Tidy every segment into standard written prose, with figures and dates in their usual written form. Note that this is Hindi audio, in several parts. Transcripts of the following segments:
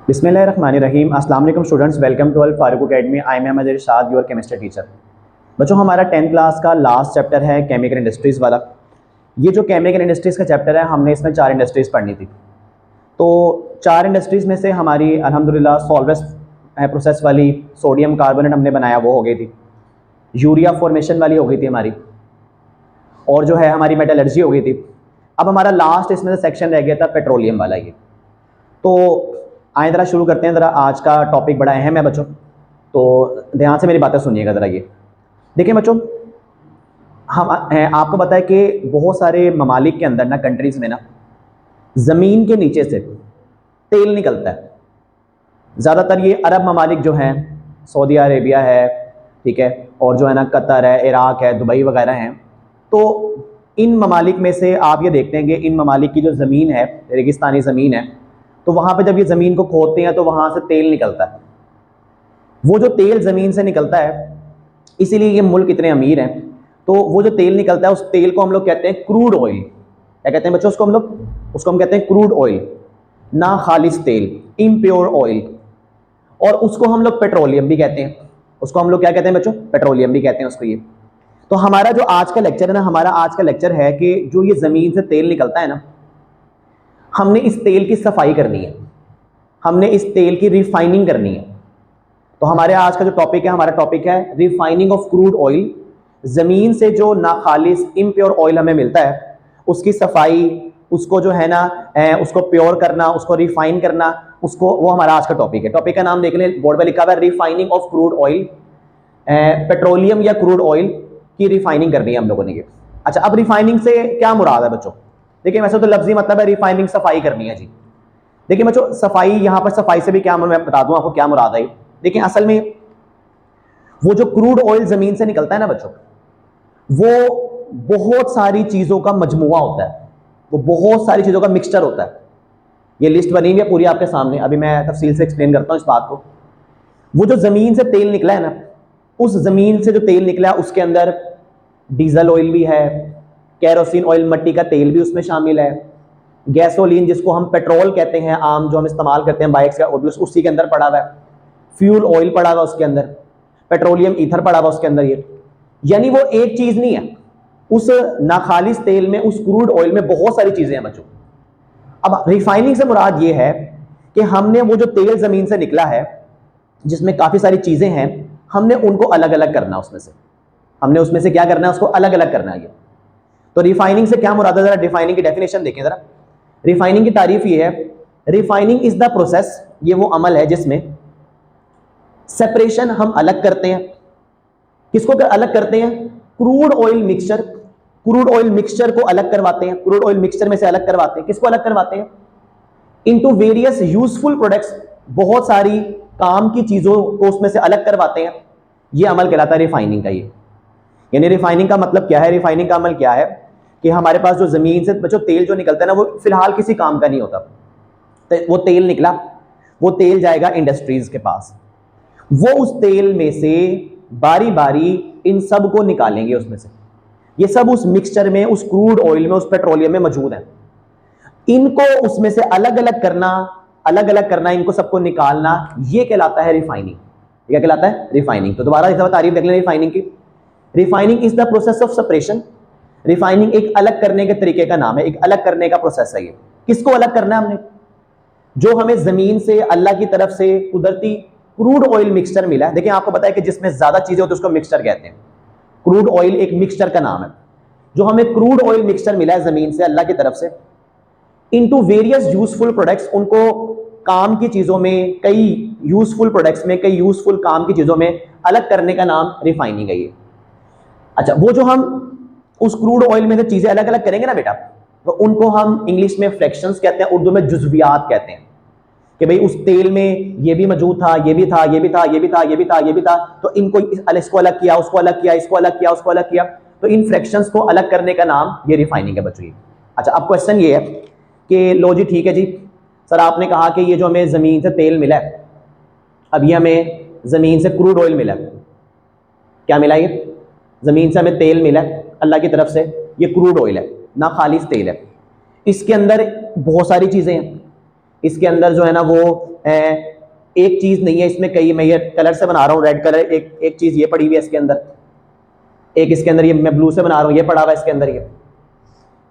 बिस्मिल्लाहिर्रहमानिर्रहीम। अस्सलाम वालेकुम students, welcome to Al Farooq Academy. I am Ahmad Irshad, your chemistry teacher. बच्चों, हमारा 10th क्लास का लास्ट चैप्टर है केमिकल इंडस्ट्रीज़ वाला। ये जो केमिकल इंडस्ट्रीज़ का चैप्टर है, हमने इसमें 4 इंडस्ट्रीज़ पढ़नी थी। तो 4 इंडस्ट्रीज़ में से हमारी अल्हम्दुलिल्लाह सॉल्वेंस प्रोसेस वाली सोडियम कार्बोनेट हमने बनाया, वो हो गई थी। यूरिया फॉर्मेशन वाली हो गई थी हमारी, और जो है हमारी मेटलर्जी हो गई थी। अब हमारा लास्ट इसमें से सेक्शन रह गया था पेट्रोलियम वाला। ये तो आए ज़रा शुरू करते हैं। ज़रा आज का टॉपिक बड़ा अहम है बच्चों, तो ध्यान से मेरी बातें सुनिएगा ज़रा। ये देखिए बच्चों, हम आपको पता है कि बहुत सारे ममालिक के अंदर ना, कंट्रीज़ में ना, ज़मीन के नीचे से तेल निकलता है। ज़्यादातर ये अरब ममालिक जो हैं, सऊदी अरेबिया है, ठीक है, और जो है ना कतर है, इराक़ है, दुबई वगैरह हैं। तो इन ममालिक में से आप ये देखते हैं कि इन ममालिक की जो ज़मीन है, रेगिस्तानी ज़मीन है, तो वहाँ पे जब ये ज़मीन को खोदते हैं तो वहाँ से तेल निकलता है। वो जो तेल ज़मीन से निकलता है, इसीलिए ये मुल्क इतने अमीर हैं। तो वो जो तेल निकलता है, उस तेल को हम लोग कहते हैं क्रूड ऑयल। क्या कहते हैं बच्चों उसको? हम कहते हैं क्रूड ऑयल, ना खालिस तेल, इम्प्योर ऑयल। और उसको हम लोग पेट्रोलियम भी कहते हैं। उसको हम लोग क्या कहते हैं बच्चों? पेट्रोलियम भी कहते हैं उसको। ये तो हमारा जो आज का लेक्चर है ना, हमारा आज का लेक्चर है कि जो ये ज़मीन से तेल निकलता है ना, हमने इस तेल की सफाई करनी है, हमने इस तेल की रिफाइनिंग करनी है। तो हमारे आज का जो टॉपिक है, हमारा टॉपिक है रिफाइनिंग ऑफ क्रूड ऑयल। ज़मीन से जो नाखालिस इम्प्योर ऑयल हमें मिलता है, उसकी सफाई, उसको जो है ना उसको प्योर करना, उसको रिफाइन करना, उसको, वो हमारा आज का टॉपिक है। टॉपिक का नाम देख लें, बोर्ड पे लिखा हुआ है refining of crude oil. Petroleum या क्रूड ऑयल की रिफाइनिंग करनी है हम लोगों ने ये। अच्छा, अब रिफाइनिंग से क्या मुराद है बच्चों? देखिए, वैसे तो लफ्जी मतलब है रिफाइनिंग, सफाई करनी है जी। देखिए बच्चों, सफाई, यहाँ पर सफाई से भी क्या, मैं बता दूं आपको क्या मुराद है। देखिए, असल में वो जो क्रूड ऑयल जमीन से निकलता है ना बच्चों, वो बहुत सारी चीजों का मजमुआ होता है, वो बहुत सारी चीजों का मिक्सचर होता है। ये लिस्ट बनी हुई है पूरी आपके सामने, अभी मैं तफसील से एक्सप्लेन करता हूँ इस बात को। वो जो जमीन से तेल निकला है ना, उस जमीन से जो तेल निकला है, उसके अंदर डीजल ऑयल भी है, केरोसिन ऑयल, मट्टी का तेल भी उसमें शामिल है, गैसोलीन जिसको हम पेट्रोल कहते हैं आम, जो हम इस्तेमाल करते हैं बाइक्स का, उसी के अंदर पड़ा हुआ है, फ्यूल ऑयल पड़ा हुआ उसके अंदर, पेट्रोलियम ईथर पड़ा हुआ उसके अंदर। ये यानी वो एक चीज नहीं है, उस नाखालिस तेल में, उस क्रूड ऑयल में बहुत सारी चीजें हैं बच्चों। अब रिफाइनिंग से मुराद ये है कि हमने वो जो तेल जमीन से निकला है, जिसमें काफी सारी चीजें हैं, हमने उनको अलग अलग करना, उसमें से हमने उसमें से क्या करना है, उसको अलग अलग करना है। ये तो रिफाइनिंग से क्या मुराद है, जरा रिफाइनिंग की डेफिनेशन देखें जरा। रिफाइनिंग की तारीफ ये है, रिफाइनिंग इज द प्रोसेस, ये वो अमल है जिसमें सेपरेशन, हम अलग करते हैं। किसको अलग करते हैं? Crude oil mixture. Crude oil mixture को अलग करवाते हैं, क्रूड ऑयल मिक्सचर में से अलग करवाते हैं। किसको अलग करवाते हैं? इनटू वेरियस यूजफुल प्रोडक्ट्स, बहुत सारी काम की चीजों को उसमें से अलग करवाते हैं। ये अमल कहलाता है रिफाइनिंग का। ये यानी रिफाइनिंग का मतलब क्या है, रिफाइनिंग का अमल क्या है कि हमारे पास जो जमीन से बच्चों तेल जो निकलता है ना, वो फिलहाल किसी काम का नहीं होता। तो वो तेल निकला, वो तेल जाएगा इंडस्ट्रीज के पास, वो उस तेल में से बारी बारी इन सब को निकालेंगे उसमें से। ये सब उस मिक्सचर में, उस क्रूड ऑयल में, उस पेट्रोलियम में मौजूद है। इनको उसमें से अलग अलग करना, अलग अलग करना, इनको सबको निकालना, ये कहलाता है रिफाइनिंग। क्या कहलाता है? रिफाइनिंग। तो दोबारा इस तारीफ देख लें रिफाइनिंग की। Refining is the process of separation. Refining एक अलग करने के तरीके का नाम है, एक अलग करने का प्रोसेस है ये। किसको अलग करना है हमने? जो हमें जमीन से, अल्लाह की तरफ से कुदरती क्रूड ऑयल मिक्सचर मिला है। देखिए, आपको पता है कि जिसमें ज्यादा चीजें होती है उसको मिक्सचर कहते हैं। क्रूड ऑयल एक मिक्सचर का नाम है। जो हमें क्रूड ऑयल मिक्सचर मिला है जमीन से, अल्लाह की तरफ से, इनटू वेरियस यूजफुल प्रोडक्ट्स, उनको काम की चीजों में, कई यूजफुल प्रोडक्ट्स में, कई यूजफुल काम की चीजों में अलग करने का नाम रिफाइनिंग है ये। अच्छा, वो जो हम उस क्रूड ऑयल में से चीजें अलग अलग करेंगे ना बेटा, तो उनको हम इंग्लिश में फ्रैक्शंस कहते हैं, उर्दू में जुज़वियात कहते हैं। कि भाई उस तेल में ये भी मौजूद था, ये भी था, ये भी था, ये भी था, ये भी था, ये भी था, तो इनको, इसको अलग किया, उसको अलग किया, इसको अलग किया, उसको अलग किया, तो इन फ्रैक्शंस को अलग करने का नाम ये रिफाइनिंग है बच्चों। अच्छा, अब क्वेश्चन ये है कि लो जी ठीक है जी सर, आपने कहा कि ये जो हमें जमीन से तेल मिला है, अब ये हमें जमीन से क्रूड ऑयल मिला, क्या मिला? ये जमीन से हमें तेल मिला अल्लाह की तरफ से, ये क्रूड ऑयल है, ना खालिस तेल है। इसके अंदर बहुत सारी चीजें हैं, इसके अंदर जो है ना वो एक चीज नहीं है, इसमें कई, मैं ये कलर से बना रहा हूँ, रेड कलर, एक चीज ये पड़ी हुई है इसके अंदर, एक इसके अंदर ये मैं ब्लू से बना रहा हूँ, ये पड़ा हुआ है इसके अंदर, ये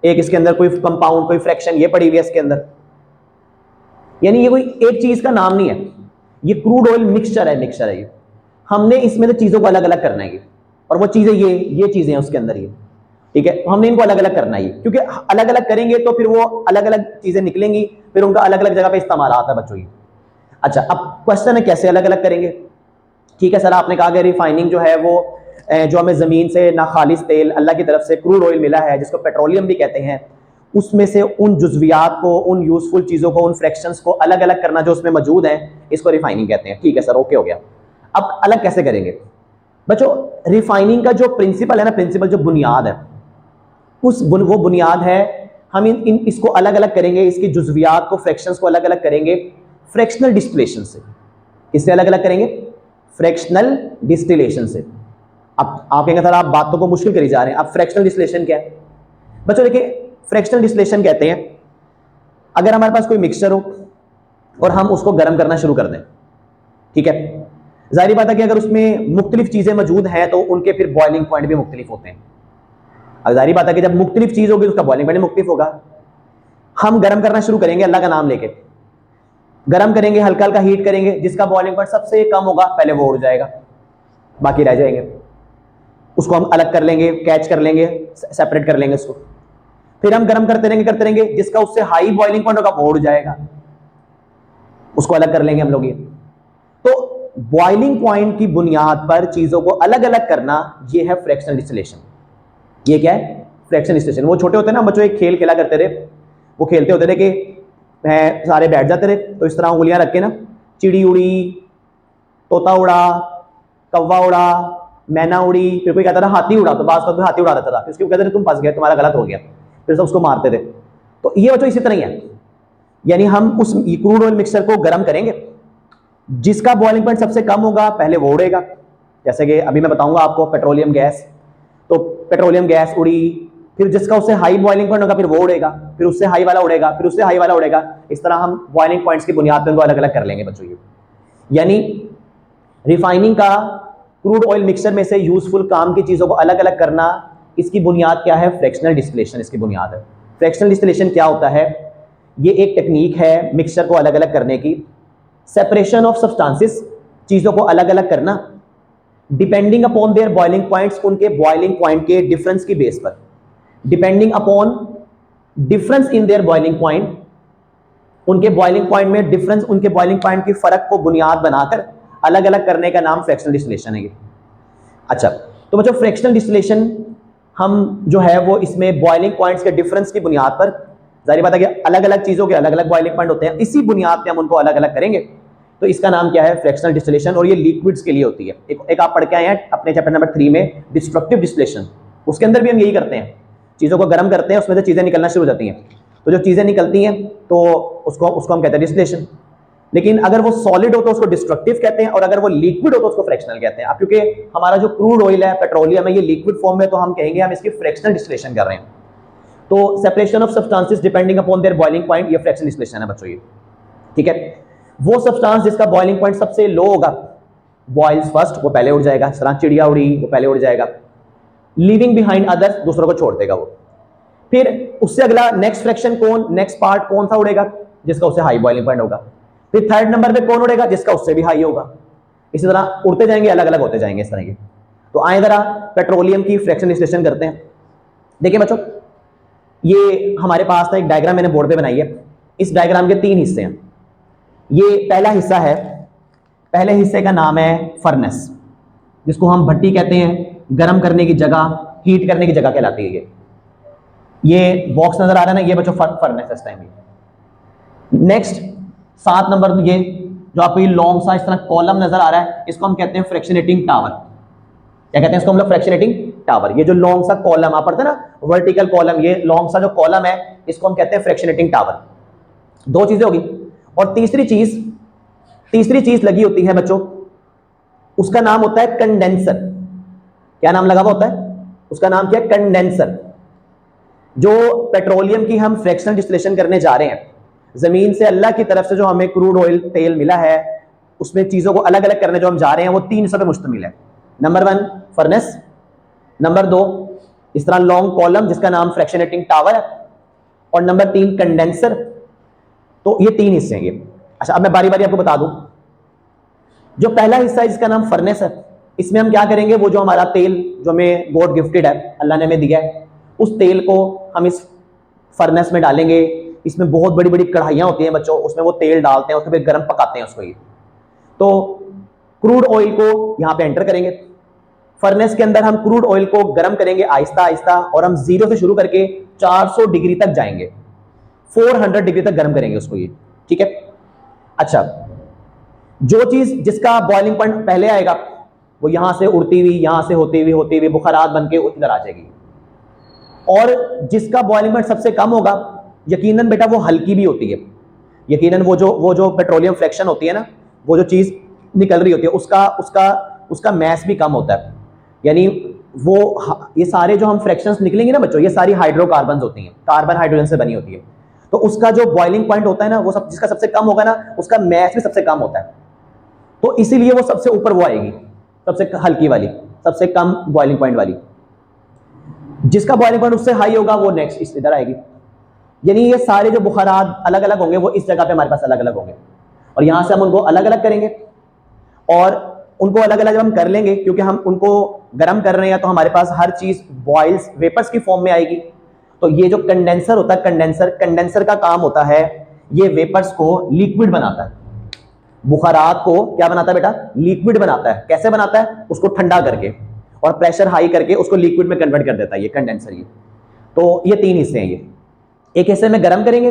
एक इसके अंदर कोई कंपाउंड, कोई फ्रैक्शन ये पड़ी हुई है इसके अंदर। यानी ये कोई एक चीज का नाम नहीं है, ये क्रूड ऑयल मिक्सचर है, मिक्सचर है ये। हमने इसमें तो चीजों को अलग अलग करना है, और वो चीजें ये चीजें हैं उसके अंदर ये, ठीक है। हमने इनको अलग अलग करना है, क्योंकि अलग अलग करेंगे तो फिर वो अलग अलग चीजें निकलेंगी, फिर उनका अलग अलग जगह पे इस्तेमाल आता है बच्चों। ये अच्छा, अब क्वेश्चन है कैसे अलग अलग करेंगे। ठीक है सर, आपने कहा कि रिफाइनिंग जो है वो जो हमें जमीन से ना खालिस तेल अल्लाह की तरफ से क्रूड ऑयल मिला है, जिसको पेट्रोलियम भी कहते हैं, उसमें से उन जुज़वियात को, उन यूजफुल चीजों को, उन फ्रैक्शंस को अलग अलग करना जो उसमें मौजूद है, इसको रिफाइनिंग कहते हैं। ठीक है सर, ओके हो गया। अब अलग कैसे करेंगे बच्चों? रिफाइनिंग का जो प्रिंसिपल है ना, प्रिंसिपल जो बुनियाद है, वो बुनियाद है, हम इसको अलग अलग करेंगे, इसकी जुज़वियात को, फ्रैक्शंस को अलग अलग करेंगे फ्रैक्शनल डिस्टिलेशन से। किससे अलग अलग करेंगे? फ्रैक्शनल डिस्टिलेशन से। अब आप कहेंगे सर आप बातों को मुश्किल करी जा रहे हैं, अब फ्रैक्शनल डिस्टिलेशन क्या है? बच्चों देखिए, फ्रैक्शनल डिस्टिलेशन कहते हैं अगर हमारे पास कोई मिक्सचर हो और हम उसको गर्म करना शुरू कर दें, ठीक है, जाहिर बात है कि अगर उसमें मुख्तलिफ चीजें मौजूद हैं तो उनके फिर बॉइलिंग पॉइंट भी मुख्तलिफ होते हैं। अब जाहिर बात है कि जब मुख्तलिफ चीज होगी उसका बॉइलिंग पॉइंट मुख्तलिफ होगा। हम गर्म करना शुरू करेंगे अल्लाह का नाम लेके, गर्म करेंगे, हल्का हल्का हीट करेंगे, जिसका बॉइलिंग पॉइंट सबसे कम होगा पहले वो उड़ जाएगा, बाकी रह जाएंगे। उसको हम अलग कर लेंगे, कैच कर लेंगे, सेपरेट कर लेंगे उसको। फिर हम गर्म करते रहेंगे, जिसका उससे हाई बॉइलिंग पॉइंट होगा वो उड़ जाएगा, उसको अलग कर लेंगे हम लोग। ये तो बॉइलिंग पॉइंट की बुनियाद पर चीजों को अलग अलग करना, ये है फ्रैक्शनल डिस्टिलेशन। ये क्या है? Fractional distillation. वो छोटे होते ना बच्चों, एक खेल खेला करते थे, वो खेलते होते थे कि सारे बैठ जाते थे, तो इस तरह उंगलियां रख के ना, चिड़ी उड़ी, तोता उड़ा, कौवा उड़ा, मैना उड़ी, फिर कोई कहता था हाथी उड़ा, तो बास हाथी उड़ा देता था, फिर उसको कहते थे तुम फंस गए, तुम्हारा गलत हो गया, फिर सब उसको मारते थे। तो ये बच्चों इसी तरह ही है, यानी हम उस क्रूड ऑयल मिक्सचर को गर्म करेंगे, जिसका बॉइलिंग पॉइंट सबसे कम होगा पहले वो उड़ेगा। जैसे कि अभी मैं बताऊंगा आपको पेट्रोलियम गैस, तो पेट्रोलियम गैस उड़ी, फिर जिसका उससे हाई बॉइलिंग पॉइंट होगा फिर वो उड़ेगा, फिर उससे हाई वाला उड़ेगा, फिर उससे हाई वाला उड़ेगा। इस तरह हम बॉइलिंग पॉइंट्स की बुनियाद पर उनको अलग अलग कर लेंगे बच्चों। ये यानी रिफाइनिंग का क्रूड ऑयल मिक्सचर में से यूजफुल काम की चीजों को अलग अलग करना, इसकी बुनियाद क्या है? फ्रैक्शनल डिस्टिलेशन इसकी बुनियाद है। फ्रैक्शनल डिस्टिलेशन क्या होता है? ये एक टेक्निक है मिक्सचर को अलग अलग करने की, सेपरेशन ऑफ सब्सटेंसेस, चीजों को अलग अलग करना, depending upon their boiling points, उनके बॉइलिंग पॉइंट के डिफरेंस की बेस पर, depending upon difference in their boiling point, उनके बॉइलिंग पॉइंट में डिफरेंस, उनके बॉइलिंग पॉइंट की फर्क को बुनियाद बनाकर अलग अलग करने का नाम फ्रैक्शनल डिस्टिलेशन है। अच्छा, तो बच्चों फ्रैक्शनल डिस्टिलेशन हम जो है वो इसमें बॉइलिंग पॉइंट्स के डिफरेंस की बुनियाद पर, जाहिर बात है कि अलग अलग चीजों के अलग अलग बॉइलिंग पॉइंट होते हैं, इसी बुनियाद पे हम उनको अलग अलग करेंगे, तो इसका नाम क्या है? Fractional distillation. और ये लिक्विड्स के लिए होती है। एक आप पढ़ के आए हैं अपने चैप्टर नंबर 3 में, डिस्ट्रक्टिव डिस्टिलेशन, उसके अंदर भी हम यही करते हैं, चीजों को गर्म करते हैं, उसमें से चीजें निकलना शुरू हो जाती हैं, तो जो चीजें निकलती हैं तो उसको हम कहते हैं डिस्टिलेशन। लेकिन अगर वो सॉलिड हो तो उसको डिस्ट्रक्टिव कहते हैं, और अगर वो लिक्विड हो तो उसको फ्रैक्शनल कहते हैं। अब क्योंकि हमारा जो क्रूड ऑयल है, पेट्रोलियम है, ये लिक्विड फॉर्म में, तो हम कहेंगे हम इसकी फ्रैक्शनल डिस्टिलेशन कर रहे हैं। तो separation of substances depending upon their boiling point, ये फ्रैक्शनल डिस्टिलेशन है बच्चों। ये ठीक है, वो सब्सटेंस जिसका बॉइलिंग पॉइंट सबसे लो होगा, बॉइल्स फर्स्ट, वो पहले उड़ जाएगा। इस तरह चिड़िया उड़ी, वो पहले उड़ जाएगा, लीविंग बिहाइंड अदर्स, दूसरों को छोड़ देगा वो। फिर उससे अगला नेक्स्ट फ्रैक्शन कौन, नेक्स्ट पार्ट कौन सा उड़ेगा? जिसका उससे हाई बॉइलिंग पॉइंट होगा। फिर थर्ड नंबर पे कौन उड़ेगा? जिसका उससे भी हाई होगा। इसी तरह उड़ते जाएंगे, अलग अलग होते जाएंगे इस तरह के। तो आए जरा पेट्रोलियम की फ्रैक्शनल डिस्टिलेशन करते हैं। देखिए बच्चों, ये हमारे पास ना एक डायग्राम मैंने बोर्ड पे बनाई है। इस डायग्राम के 3 हिस्से हैं। ये पहला हिस्सा है, पहले हिस्से का नाम है फर्नेस, जिसको हम भट्टी कहते हैं, गर्म करने की जगह, हीट करने की जगह कहलाती है। ये बॉक्स नजर आ रहा है ना, ये बच्चों फर्नेस इस टाइम। नेक्स्ट 7 नंबर, ये जो आपको ये लॉन्ग सा इस तरह कॉलम नजर आ रहा है, इसको हम कहते हैं फ्रैक्शनेटिंग टावर। क्या कहते हैं इसको हम लोग? Fractionating tower. ये जो लॉन्ग सा कॉलम आप पढ़ते हैं ना, वर्टिकल कॉलम, ये लॉन्ग सा जो कॉलम है, इसको हम कहते हैं फ्रैक्शनेटिंग टावर। 2 चीजें होगी। और तीसरी चीज लगी होती है बच्चों, उसका नाम होता है कंडेंसर। क्या नाम लगा हुआ होता है उसका? नाम क्या है? कंडेंसर। जो पेट्रोलियम की हम फ्रैक्शनल डिस्टिलेशन करने जा रहे हैं, जमीन से अल्लाह की तरफ से जो हमें क्रूड ऑयल तेल मिला है, उसमें चीजों को अलग अलग करने जो हम जा रहे हैं वो 3 हिस्सों पे मुश्तमिल है। नंबर 1 फर्नेस, नंबर 2 इस तरह लॉन्ग कॉलम जिसका नाम फ्रैक्शनेटिंग टावर है, और नंबर 3 कंडेंसर। तो ये 3 हिस्से हैं ये। अच्छा, अब मैं बारी बारी आपको बता दूं। जो पहला हिस्सा है जिसका नाम फर्नेस है, इसमें हम क्या करेंगे, वो जो हमारा तेल जो हमें गॉड गिफ्टेड है, अल्लाह ने हमें दिया है, उस तेल को हम इस फर्नेस में डालेंगे। इसमें बहुत बड़ी बड़ी कढ़ाइयाँ होती हैं बच्चों, उसमें वो तेल डालते हैं, उसको फिर गर्म पकाते हैं उसको। ये तो क्रूड ऑयल को यहाँ पे एंटर करेंगे। फर्नेस के अंदर हम क्रूड ऑयल को गर्म करेंगे आहिस्ता आहिस्ता, और हम 0 से शुरू करके 400 डिग्री तक जाएंगे, 400 डिग्री तक गर्म करेंगे उसको ये, ठीक है। अच्छा, जो चीज जिसका बॉइलिंग पॉइंट पहले आएगा वो यहां से उड़ती हुई, यहां से होती हुई बुखारात बन के इधर आ जाएगी, और जिसका बॉइलिंग पॉइंट सबसे कम होगा, यकीनन बेटा वो हल्की भी होती है, यकीनन वो जो पेट्रोलियम फ्रैक्शन होती है ना, वो जो चीज निकल रही होती है उसका मैस भी कम होता है। यानी वो ये सारे जो हम फ्रैक्शंस निकलेंगे ना बच्चों, ये सारी हाइड्रोकार्बन होती हैं, कार्बन हाइड्रोजन से बनी होती है। तो उसका जो बॉइलिंग पॉइंट होता है ना, वो जिसका सबसे कम होगा ना, उसका मैस भी सबसे कम होता है। तो इसीलिए वो सबसे ऊपर वो आएगी, सबसे हल्की वाली, सबसे कम बॉइलिंग पॉइंट वाली। जिसका बॉइलिंग पॉइंट उससे हाई होगा वो नेक्स्ट इस इधर आएगी। यानी ये सारे जो बुखारात अलग अलग होंगे वो इस जगह पे हमारे पास अलग अलग होंगे, और यहां से हम उनको अलग अलग करेंगे। और उनको अलग अलग जब हम कर लेंगे, क्योंकि हम उनको गर्म कर रहे हैं, तो हमारे पास हर चीज बॉइल्स वेपर्स की फॉर्म में आएगी। तो ये जो कंडेंसर होता है, कंडेंसर का काम होता है, ये वेपर्स को लिक्विड बनाता है, बुखारात को क्या बनाता है बेटा, लिक्विड बनाता है। कैसे बनाता है, उसको ठंडा करके और प्रेशर हाई करके उसको लिक्विड में कन्वर्ट कर देता है ये कंडेंसर। ये तो ये 3 हिस्से हैं। ये एक हिस्से में गर्म करेंगे,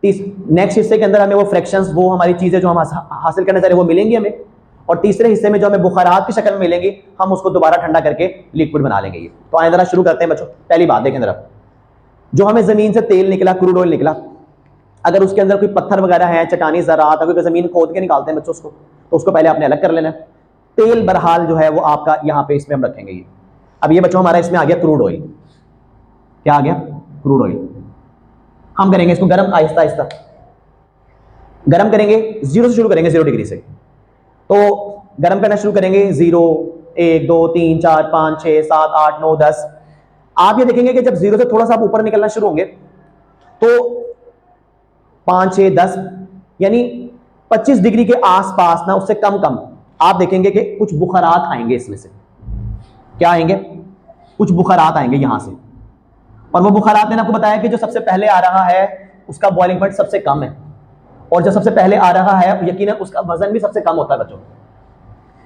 नेक्स्ट हिस्से के अंदर हमें वो फ्रैक्शंस, वो हमारी चीजें जो हम हासिल करना चाह रहे हैं वो मिलेंगी हमें, और तीसरे हिस्से में जो हमें बुखारात की शक्ल में मिलेंगी, हम उसको दोबारा ठंडा करके लिक्विड बना लेंगे। ये तो आए जरा शुरू करते हैं बच्चों। पहली बात देखें जरा, जो हमें जमीन से तेल निकला, क्रूड ऑयल निकला, अगर उसके अंदर कोई पत्थर वगैरह है, चटानी ज़रात, अगर जमीन खोद के निकालते हैं बच्चों उसको, तो उसको पहले आपने अलग कर लेना है। तेल बहरहाल जो है वो आपका यहाँ पे इसमें हम रखेंगे ये। अब ये बच्चों हमारा इसमें आ गया क्रूड ऑयल। क्या आ गया, क्रूड ऑयल। हम करेंगे इसको गर्म आहिस्ता आहिस्ता गर्म करेंगे, 0 से शुरू करेंगे, 0 डिग्री से। तो गर्म करना शुरू करेंगे 0, 1, 2, 3, 4, 5, 6, 7, 8, 9, 10। आप ये देखेंगे कि जब 0 से थोड़ा सा आप ऊपर निकलना शुरू होंगे तो 5, 6, 10 यानी 25 डिग्री के आसपास ना, उससे कम कम आप देखेंगे कि कुछ बुखारात आएंगे इसमें से। क्या आएंगे, कुछ बुखारात आएंगे यहां से। और वो बुखारात मैंने आपको बताया कि जो सबसे पहले आ रहा है उसका बॉइलिंग पॉइंट सबसे कम है, और जो सबसे पहले आ रहा है यकीनन उसका वजन भी सबसे कम होता है बच्चों।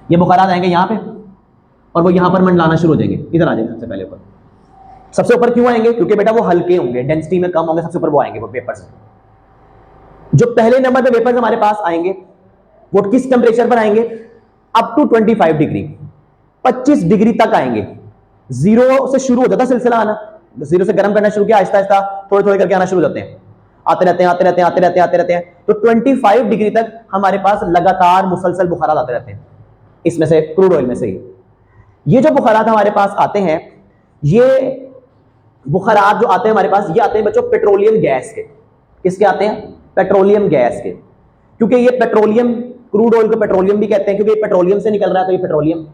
ये बुखारात आएंगे यहाँ पे, और वो यहाँ पर मंडलाना शुरू हो जाएंगे। इधर आ जाएंगे सबसे पहले ऊपर। सबसे ऊपर क्यों आएंगे, क्योंकि बेटा वो हल्के होंगे, डेंसिटी में कम होंगे, सबसे ऊपर वो आएंगे, वो वेपर्स। जो पहले नंबर पे वेपर्स हमारे पास आएंगे वो किस टेंपरेचर पर आएंगे, अप टू 25 डिग्री, 25 डिग्री तक आएंगे। 0 से शुरू हो जाता सिलसिला आना, 0 से गर्म करना शुरू किया, आहिस्ता आहिस्ता थोड़े थोड़े करके आना शुरू हो जाते हैं, आते रहते हैं। तो 25 डिग्री तक हमारे पास लगातार मुसलसल बुखारात आते रहते हैं, इसमें से क्रूड ऑयल में से ही। ये जो बुखारात हमारे पास आते हैं, ये बुखारात जो आते हैं हमारे पास, ये आते हैं बच्चों पेट्रोलियम गैस के। किसके आते हैं, पेट्रोलियम गैस के। क्योंकि ये पेट्रोलियम, क्रूड ऑयल को पेट्रोलियम भी कहते हैं, क्योंकि ये पेट्रोलियम से निकल रहा है, तो ये पेट्रोलियम।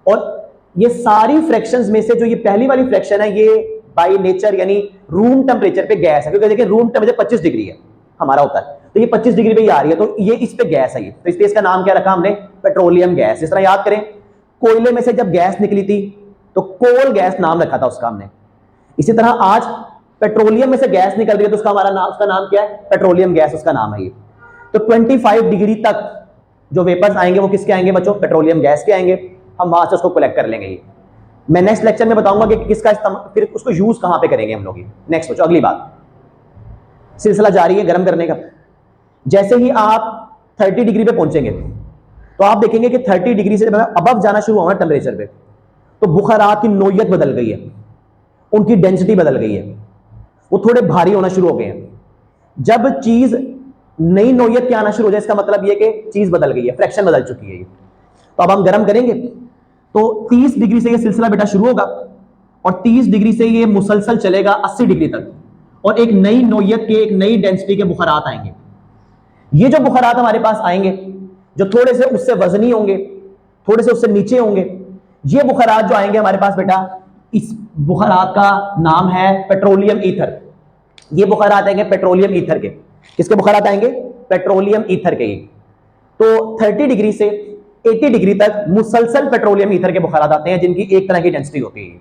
और ये सारी फ्रैक्शंस में से जो ये पहली वाली फ्रैक्शन है, ये बाय नेचर यानी रूम टेम्परेचर पे गैस है, क्योंकि देखिए रूम टेम्परेचर 25 डिग्री है हमारा होता है, तो ये 25 डिग्री पे ही आ रही है, तो ये इस पे गैस है ये, तो इसलिए इसका नाम क्या रखा हमने, पेट्रोलियम गैस। इस तरह याद करें, कोयले में से जब गैस निकली थी तो कोल गैस नाम रखा था उसका हमने। इसी तरह आज पेट्रोलियम में से गैस निकल रही है तो उसका नाम क्या है, पेट्रोलियम गैस उसका नाम है ये। तो 25 डिग्री तक जो वेपर्स आएंगे वो किसके आएंगे बच्चों, पेट्रोलियम गैस के आएंगे। हम वहां से उसको कलेक्ट कर लेंगे। ये मैं नेक्स्ट लेक्चर में बताऊंगा कि किसका इस्तेमाल, फिर उसको यूज कहां पे करेंगे हम लोग। नेक्स्ट बच्चों अगली बात, सिलसिला जारी है गर्म करने का। जैसे ही आप 30 डिग्री पे पहुंचेंगे तो आप देखेंगे कि 30 डिग्री से अबव जाना शुरू होगा टेम्परेचर पे, तो बुखारात की नोयत बदल गई है, उनकी डेंसिटी बदल गई है, वो थोड़े भारी होना शुरू हो गए हैं। जब चीज नई नोयत के आना शुरू हो जाए, इसका मतलब यह कि चीज बदल गई है, फ्रैक्शन बदल चुकी है ये। तो अब हम गर्म करेंगे तो 30 डिग्री से ये सिलसिला बेटा शुरू होगा, और 30 डिग्री से ये मुसलसल चलेगा 80 डिग्री तक, और एक नई नोयत के, एक नई डेंसिटी के बुखारात आएंगे। ये जो बुखारात हमारे पास आएंगे, जो थोड़े से उससे वजनी होंगे, थोड़े से उससे नीचे होंगे, ये बुखारात जो आएंगे हमारे पास बेटा, इस बुखारात का नाम है पेट्रोलियम ईथर। ये बुखारात आएंगे पेट्रोलियम ईथर के। किसके बुखारात आएंगे? पेट्रोलियम ईथर के। तो 30 डिग्री से 80 डिग्री तक मुसलसल पेट्रोलियम ईथर के बुखारात आते हैं, जिनकी एक तरह की डेंसिटी होती है।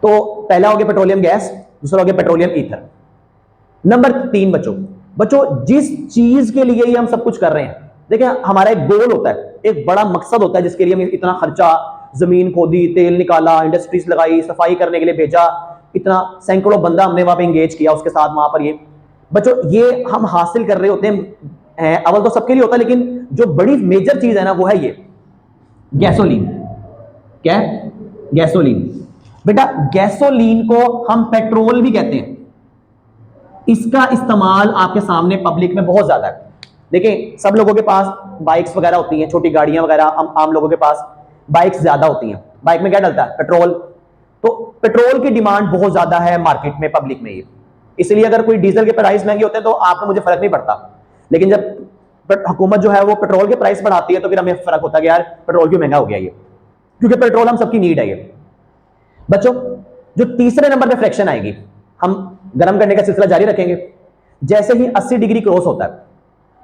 तो पहला हो गया पेट्रोलियम गैस, दूसरा हो गया पेट्रोलियम ईथर। नंबर 3 बच्चों जिस चीज के लिए हम सब कुछ कर रहे हैं, देखिए हमारा एक गोल होता है, एक बड़ा मकसद होता है जिसके लिए हम इतना खर्चा, जमीन खोदी, तेल निकाला, इंडस्ट्रीज लगाई, सफाई करने के लिए भेजा, इतना सैकड़ों बंदा हमने वहां पे एंगेज किया उसके साथ वहां पर। ये बच्चों ये हम हासिल कर रहे होते हैं, अव्वल तो सबके लिए होता है, लेकिन जो बड़ी मेजर चीज है ना वो है ये गैसोलीन। क्या है? गैसोलीन। बेटा गैसोलीन को हम पेट्रोल भी कहते हैं। इसका इस्तेमाल आपके सामने पब्लिक में बहुत ज्यादा है। देखिए सब लोगों के पास बाइक्स वगैरह होती हैं, छोटी गाड़ियां वगैरह, आम लोगों के पास बाइक्स ज्यादा होती हैं। बाइक में क्या डलता है? पेट्रोल। तो पेट्रोल की डिमांड बहुत ज्यादा है मार्केट में, पब्लिक में। ये इसलिए अगर कोई डीजल के प्राइस महंगे होते हैं तो आपको मुझे फर्क नहीं पड़ता, लेकिन जब हुकूमत जो है वो पेट्रोल के प्राइस बढ़ाती है तो फिर हमें फर्क होता है कि यार पेट्रोल क्यों महंगा हो गया ये, क्योंकि पेट्रोल हम सबकी नीड है ये। बच्चों जो तीसरे नंबर पे फ्रैक्शन आएगी, हम गर्म करने का सिलसिला जारी रखेंगे। जैसे ही 80 डिग्री क्रॉस होता है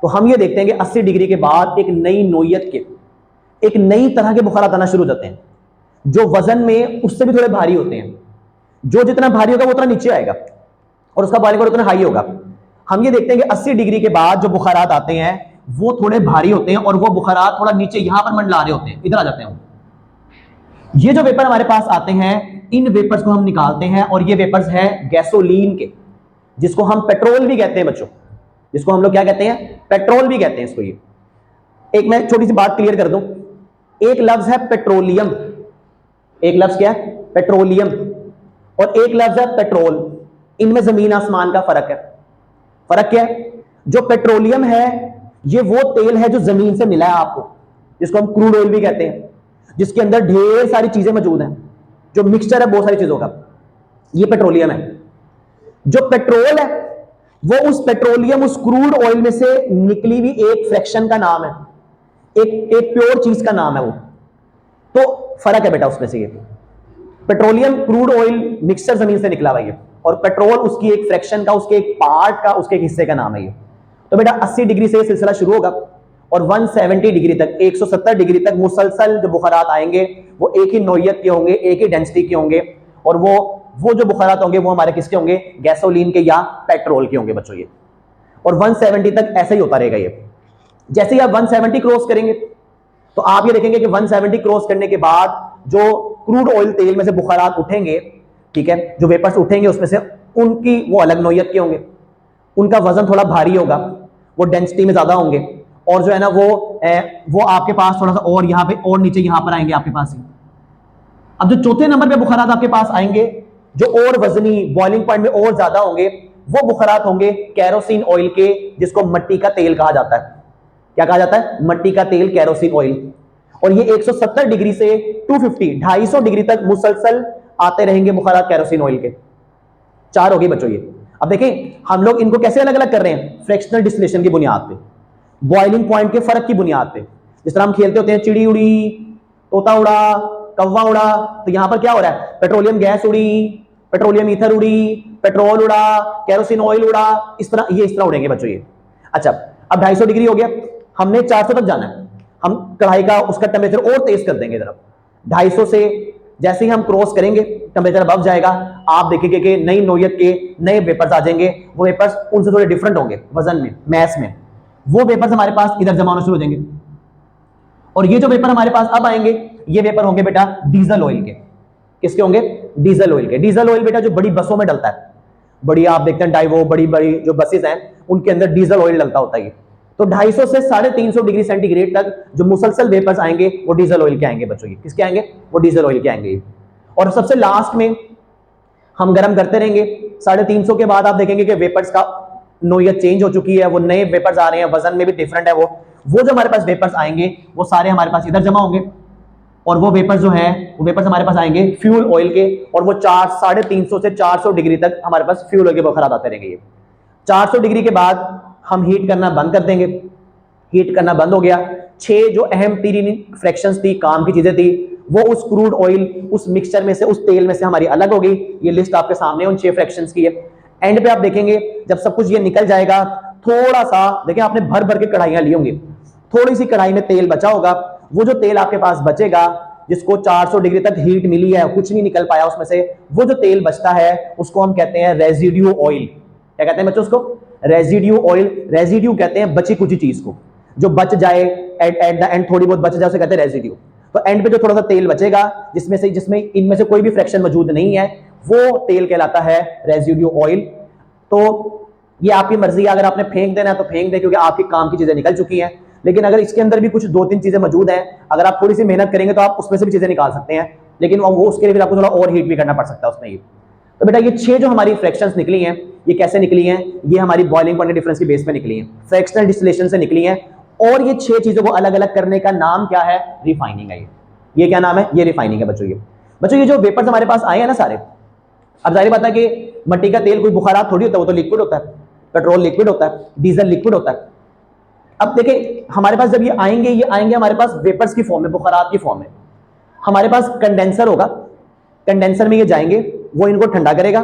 तो हम ये देखते हैं कि 80 डिग्री के बाद एक नई नोयत के, एक नई तरह के बुखारात आना शुरू हो जाते हैं, जो वजन में उससे भी थोड़े भारी होते हैं। जो जितना भारी होगा वो उतना नीचे आएगा और उसका बॉइलिंग पॉइंट उतना हाई होगा। हम ये देखते हैं कि 80 डिग्री के बाद जो बुखारात आते हैं वो थोड़े भारी होते हैं और वो बुखारात थोड़ा नीचे यहां पर मंडला रहे होते हैं, इधर आ जाते हैं। ये जो वेपर हमारे पास आते हैं, इन वेपर्स को हम निकालते हैं और ये वेपर्स है गैसोलीन के, जिसको हम पेट्रोल भी कहते हैं बच्चों, जिसको हम लोग क्या कहते हैं? पेट्रोल भी कहते हैं इसको। ये एक मैं छोटी सी बात क्लियर कर दूं, एक लफ्ज है पेट्रोलियम, एक लफ्ज क्या है? पेट्रोलियम, और एक लफ्ज है पेट्रोल। इनमें जमीन आसमान का फर्क है। फर्क क्या है? जो पेट्रोलियम है ये वो तेल है जो जमीन से मिला है आपको, जिसको हम क्रूड ऑयल भी कहते हैं, जिसके अंदर ढेर सारी चीजें मौजूद हैं, जो मिक्सचर है बहुत सारी चीजों का, ये पेट्रोलियम है। जो पेट्रोल है वो उस पेट्रोलियम, उस क्रूड ऑयल में से निकली हुई एक फ्रैक्शन का नाम है, एक प्योर चीज का नाम है वो। तो फर्क है बेटा उसमें से। ये पेट्रोलियम क्रूड ऑयल मिक्सचर जमीन से निकला हुआ है, और पेट्रोल उसकी एक फ्रैक्शन का, उसके एक पार्ट का, उसके एक हिस्से का नाम है ये। तो बेटा 80 डिग्री से ये सिलसिला शुरू होगा और 170 डिग्री तक, 170 डिग्री तक मुसलसल जो बुखारात आएंगे वो एक ही नोयत के होंगे, एक ही डेंसिटी के होंगे, और वो जो बुखारात होंगे वो हमारे किसके होंगे? गैसोलीन के या पेट्रोल के होंगे बच्चों ये। और 170 तक ऐसे ही होता रहेगा ये। जैसे ही आप 170 क्रॉस करेंगे तो आप ये देखेंगे कि 170 क्रॉस करने के बाद जो क्रूड ऑयल तेल में से बुखारात उठेंगे, ठीक है, जो वेपर्स उठेंगे उसमें से उनकी वो अलग नोयत के होंगे, उनका वजन थोड़ा भारी होगा, वो डेंसिटी में ज्यादा होंगे, और जो है ना वो आपके पास थोड़ा सा और यहाँ पे और नीचे यहाँ पर आएंगे आपके पास ही। अब जो चौथे नंबर पे बुखारात आपके पास आएंगे, जो और वजनी, बॉइलिंग पॉइंट में और ज्यादा होंगे, वो बुखारात होंगे कैरोसिन ऑयल के, जिसको मट्टी का तेल कहा जाता है। क्या कहा जाता है? मट्टी का तेल, कैरोसिन ऑयल। और ये 170 डिग्री से 250 डिग्री तक मुसलसल आते रहेंगे बुखारात कैरोसिन ऑयल के। 4 हो गई बच्चों ये। अब देखें हम लोग इनको कैसे अलग अलग कर रहे हैं? फ्रैक्शनल डिस्टिलेशन की बुनियाद पे, बॉइलिंग पॉइंट के फर्क की बुनियाद पे। जिस तरह हम खेलते होते हैं चिड़ी उड़ी, तोता उड़ा, कौवा उड़ा, तो यहां पर क्या हो रहा है? पेट्रोलियम गैस उड़ी, पेट्रोलियम ईथर उड़ी, पेट्रोल उड़ा, कैरोसिन ऑयल उड़ा, इस तरह उड़ेंगे बच्चों ये। अच्छा अब 250 डिग्री हो गया, हमने 400 तक जाना है। हम कढ़ाई का उसका टेम्परेचर और तेज कर देंगे जरा। 250 से जैसे ही हम क्रॉस करेंगे टेम्परेचर बढ़ जाएगा, आप देखेंगे कि नई नोयत के नए वेपर्स आ जाएंगे। वो वेपर्स उनसे थोड़े डिफरेंट होंगे वजन में, मैस में। वो वेपर्स हमारे पास इधर जमा होना शुरू हो जाएंगे, और ये जो वेपर हमारे पास अब आएंगे, ये वेपर होंगे बेटा डीजल ऑयल के। किसके होंगे? डीजल ऑयल के। डीजल ऑयल बेटा जो बड़ी बसों में डलता है, बड़ी आप देखते हैं डाइवो, बड़ी बड़ी जो बसेस हैं उनके अंदर डीजल ऑयल डलता होता है। तो 250 से 350 डिग्री सेंटीग्रेड तक जो मुसलसल वेपर्स आएंगे वो डीजल ऑयल के आएंगे बच्चों। ये किसके आएंगे? वो डीजल ऑयल के आएंगे। और सबसे लास्ट में हम गर्म करते रहेंगे। 350 के बाद आप देखेंगे कि वेपर्स का नोयत चेंज हो चुकी है, वो नए वेपर्स आ रहे हैं, वजन में भी डिफरेंट है। वो जो हमारे पास वेपर्स आएंगे वो सारे हमारे पास इधर जमा होंगे, और वो वेपर जो है वो वेपर्स हमारे पास आएंगे फ्यूल ऑयल के, और वो 350 से 400 डिग्री तक हमारे पास फ्यूल ऑयल के बुखारात आते रहेंगे। ये 400 डिग्री के बाद हम हीट करना बंद कर देंगे। हीट करना बंद हो गया। 6 जो अहम 3 फ्रैक्शंस थी, काम की चीजें थी, वो उस क्रूड ऑयल, उस मिक्सचर में से, उस तेल में से हमारी अलग हो गई। ये लिस्ट आपके सामने उन 6 फ्रैक्शंस की है। एंड पे आप देखेंगे जब सब कुछ ये निकल जाएगा, थोड़ा सा देखिए आपने भर भर के कढ़ाइयां ली होंगी, थोड़ी सी कढ़ाई में तेल बचा होगा। वो जो तेल आपके पास बचेगा, जिसको 400 डिग्री तक हीट मिली है, कुछ नहीं निकल पाया उसमें से, वो जो तेल बचता है उसको हम कहते हैं रेजिड्यू ऑयल। क्या कहते हैं बच्चों उसको? Residue oil. रेजिड्यू कहते हैं बची कुची चीज को, जो बच जाए एट द एंड, थोड़ी बहुत बच जाए उसे कहते हैं रेजिड्यू। तो एंड पे जो थोड़ा सा तेल बचेगा, जिसमें इनमें से कोई भी फ्रैक्शन मौजूद नहीं है, वो तेल कहलाता है रेजिड्यू ऑयल। तो ये आपकी मर्जी है, अगर आपने फेंक देना है तो फेंक दे, क्योंकि आपकी काम की चीजें निकल चुकी हैं। लेकिन अगर इसके अंदर भी कुछ 2-3 चीजें मौजूद हैं, अगर आप थोड़ी सी मेहनत करेंगे तो आप उसमें से भी चीजें निकाल सकते हैं, लेकिन वो उसके लिए फिर आपको थोड़ा और हीट भी करना पड़ सकता है उसमें। तो बेटा ये 6 जो हमारी फ्रैक्शंस निकली हैं, ये कैसे निकली हैं? ये हमारी बॉइलिंग पॉइंट डिफरेंस की बेस पे निकली हैं, फ्रैक्शनल डिस्टिलेशन से निकली हैं। और ये 6 चीजों को अलग अलग करने का नाम क्या है? रिफाइनिंग है। ये क्या नाम है? ये रिफाइनिंग है बच्चों। ये जो वेपर्स हमारे पास आए हैं ना सारे, अब जाहिर बात है कि मट्टी का तेल कोई बुखारात थोड़ी होता है, वो तो लिक्विड होता है, पेट्रोल लिक्विड होता है, डीजल लिक्विड होता है। अब देखिए हमारे पास जब ये आएंगे हमारे पास वेपर्स की फॉर्म में, बुखारात की फॉर्म में। हमारे पास कंडेंसर होगा, कंडेंसर में ये जाएंगे, वो इनको ठंडा करेगा,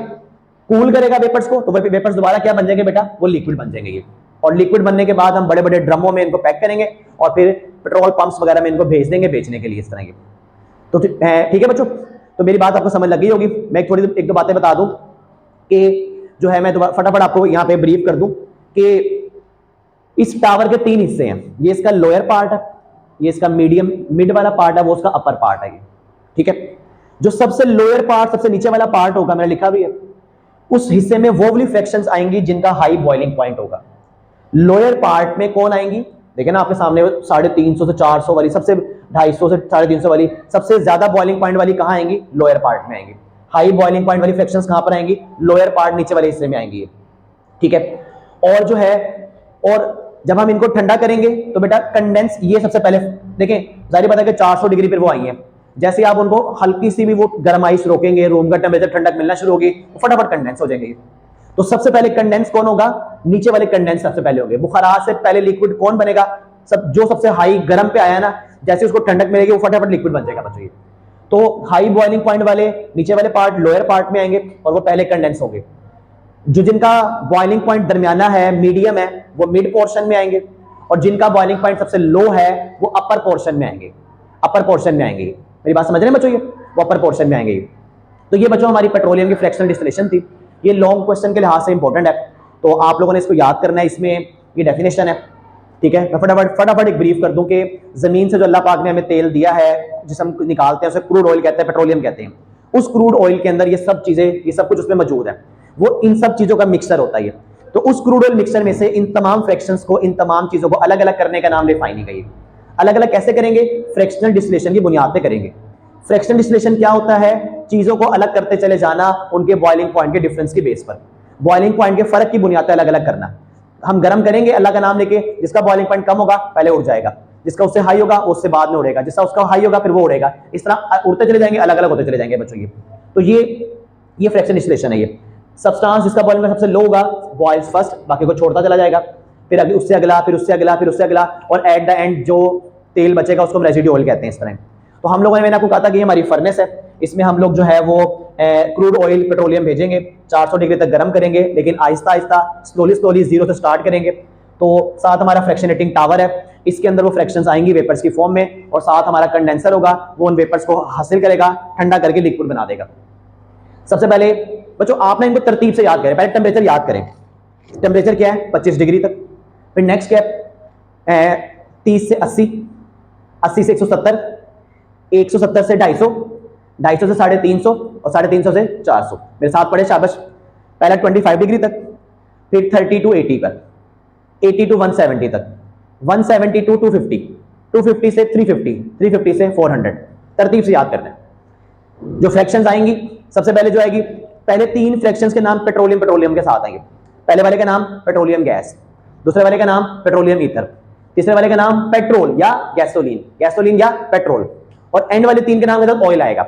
कूल करेगा वेपर्स को, तो वेपर्स दोबारा क्या बन जाएंगे बेटा? वो लिक्विड बन जाएंगे ये। और लिक्विड बनने के बाद हम बड़े बड़े ड्रमों में इनको पैक करेंगे और फिर पेट्रोल पंप्स वगैरह में इनको भेज देंगे बेचने के लिए, इस तरह के। तो ठीक है बच्चों, तो मेरी बात आपको समझ लग गई होगी। मैं एक दो बातें बता दूं कि जो है, मैं फटाफट आपको यहाँ पे ब्रीफ कर दूं कि इस टावर के 3 हिस्से हैं। ये इसका लोअर पार्ट है, ये इसका मिड वाला पार्ट है, वो उसका अपर पार्ट है ये। ठीक है, जो सबसे लोअर पार्ट, सबसे नीचे वाला पार्ट होगा, मैंने लिखा भी है, उस हिस्से में वो वाली फ्रैक्शंस आएंगी जिनका हाई बॉइलिंग पॉइंट होगा। लोअर पार्ट में कौन आएंगी? देखिए ना आपके सामने 350 से 400 वाली, सबसे 250 से 350 वाली, सबसे ज्यादा बॉइलिंग पॉइंट वाली कहां आएंगी? लोअर पार्ट में आएंगी। हाई बॉइलिंग पॉइंट वाली फ्रैक्शंस कहां पर आएंगी? लोअर पार्ट, नीचे वाले हिस्से में आएंगी। ठीक है, और जो है, और जब हम इनको ठंडा करेंगे तो बेटा कंडेंस, ये सबसे पहले देखें, जाहिर बात है कि 400 डिग्री पर वो आई है। जैसे आप उनको हल्की सी भी वो गर्म आइस रोकेंगे, रूम का टेम्परेचर ठंडक मिलना शुरू होगी, वो फटाफट कंडेंस हो जाएंगे। तो सबसे पहले कंडेंस कौन होगा? नीचे वाले कंडेंस सबसे पहले होंगे। बुखारात से पहले लिक्विड कौन बनेगा? जो सबसे हाई गर्म पे आया ना, जैसे उसको ठंडक मिलेगी वो फटाफट लिक्विड बन जाएगा बच्चों। तो हाई बॉइलिंग पॉइंट वाले नीचे वाले पार्ट, लोअर पार्ट में आएंगे और वो पहले कंडेंस होंगे। जो जिनका बॉइलिंग पॉइंट दरमियाना है, मीडियम है, वो मिड पोर्शन में आएंगे, और जिनका बॉइलिंग पॉइंट सबसे लो है वो अपर पोर्शन में आएंगे। अपर पोर्शन में आएंगे। मेरी बात समझ रहे हैं बच्चों? ये वो अपर पोर्शन में आएंगे। तो ये बच्चों हमारी पेट्रोलियम की फ्रैक्शनल डिस्टिलेशन थी। ये लॉन्ग क्वेश्चन के लिहाज से इंपॉर्टेंट है, तो आप लोगों ने इसको याद करना है। इसमें ये डेफिनेशन है। ठीक है, मैं फटाफट एक ब्रीफ कर दूं कि जमीन से जो अल्लाह पाक ने हमें तेल दिया है, जिसे हम निकालते हैं, उसे क्रूड ऑयल कहते हैं, पेट्रोलियम कहते हैं। उस क्रूड ऑयल के अंदर ये सब चीजें, ये सब कुछ उसमें मौजूद है। वो इन सब चीजों का मिक्सचर होता है। तो उस क्रूड ऑयल मिक्सचर में से इन तमाम फ्रैक्शंस को, इन तमाम चीजों को अलग अलग करने का नाम रिफाइनिंग है। अलग अलग कैसे करेंगे? फ्रैक्शनल डिस्टिलेशन की बुनियाद पे करेंगे। फ्रैक्शनल डिस्टिलेशन क्या होता है? चीजों को अलग करते चले जाना उनके बॉइलिंग पॉइंट के डिफरेंस की बेस पर, बॉइलिंग पॉइंट के फर्क की बुनियाद पर अलग अलग करना। हम गर्म करेंगे अल्लाह का नाम लेके, जिसका बॉइलिंग पॉइंट कम होगा पहले उड़ जाएगा, जिसका उससे हाई होगा उससे बाद में उड़ेगा, जिसका उसका हाई होगा फिर वो उड़ेगा। इस तरह उड़ते चले जाएंगे, अलग अलग होते चले जाएंगे बच्चों। तो ये फ्रैक्शनल डिस्टिलेशन है। ये सब्सटेंस जिसका बॉइलिंग पॉइंट सबसे लो होगा बॉइल्स फर्स्ट, बाकी को छोड़ता चला जाएगा, फिर अगले उससे अगला, फिर उससे अगला, फिर उससे अगला, और एट द एंड जो तेल बचेगा उसको हम रेजिड्यू ऑयल कहते हैं। इस तरह तो हम लोगों ने, मैंने आपको कहा था कि ये हमारी फर्नेस है, इसमें हम लोग जो है वो क्रूड ऑयल, पेट्रोलियम भेजेंगे, 400 डिग्री तक गर्म करेंगे, लेकिन आहिस्ता आहिस्ता, स्लोली जीरो से स्टार्ट करेंगे। तो साथ हमारा फ्रैक्शनेटिंग टावर है, इसके अंदर वो फ्रैक्शंस आएंगी वेपर्स की फॉर्म में, और साथ हमारा कंडेंसर होगा, वो उन वेपर्स को हासिल करेगा, ठंडा करके लिक्विड बना देगा। सबसे पहले बच्चों आपने इनको तरतीब से याद करें। पहले टेम्परेचर याद करें। टेम्परेचर क्या है? 25 डिग्री तक। फिर नेक्स्ट क्या है? 30 से 80, 80 से 170, 170 से 250, 250 से 350, और 350 से 400। मेरे साथ पढ़े शाबाश। पहला 25 डिग्री तक, फिर 30 टू 80 पर, 80 टू 170 तक, 170 टू 250, 250 से 350, 350 से 400। तरतीब से याद करना है। जो फ्रैक्शंस आएंगी, सबसे पहले जो आएगी, पहले 3 फ्रैक्शंस के नाम पेट्रोलियम के साथ आएंगे। पहले वाले का नाम पेट्रोलियम गैस, दूसरे वाले का नाम पेट्रोलियम ईथर, तीसरे वाले का नाम पेट्रोल या गैसोलीन या पेट्रोल, और एंड वाले 3 के नाम के साथ ऑयल आएगा,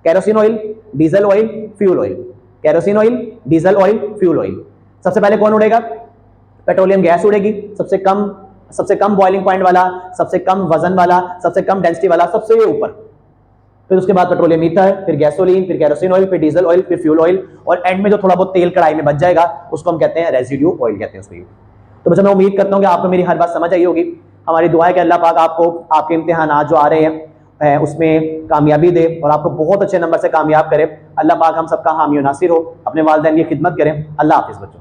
kerosene oil, diesel oil, fuel oil, kerosene oil, diesel oil, fuel oil. सबसे पहले कौन उड़ेगा? पेट्रोलियम गैस उड़ेगी, सबसे कम बॉइलिंग पॉइंट वाला, सबसे कम वजन वाला, सबसे कम डेंसिटी वाला, सबसे ऊपर। फिर उसके बाद पेट्रोलियम ईथर, फिर गैसोलीन, फिर कैरोसिन ऑयल, फिर डीजल ऑयल, फिर फ्यूल ऑयल, और एंड में जो थोड़ा बहुत तेल कढ़ाई में बच जाएगा उसको हम कहते हैं रेसिड्यू ऑयल कहते हैं उसको। तो बच्चों मैं उम्मीद करता हूं कि आपको मेरी हर बात समझ आई होगी। हमारी दुआ है कि अल्लाह पाक आपको आपके इम्तिहानात जो आ रहे हैं उसमें कामयाबी दे और आपको बहुत अच्छे नंबर से कामयाब करे। अल्लाह पाक हम सबका हामी और नासिर हो। अपने वालिदैन की खिदमत करें। अल्लाह हाफिज़ बच्चों।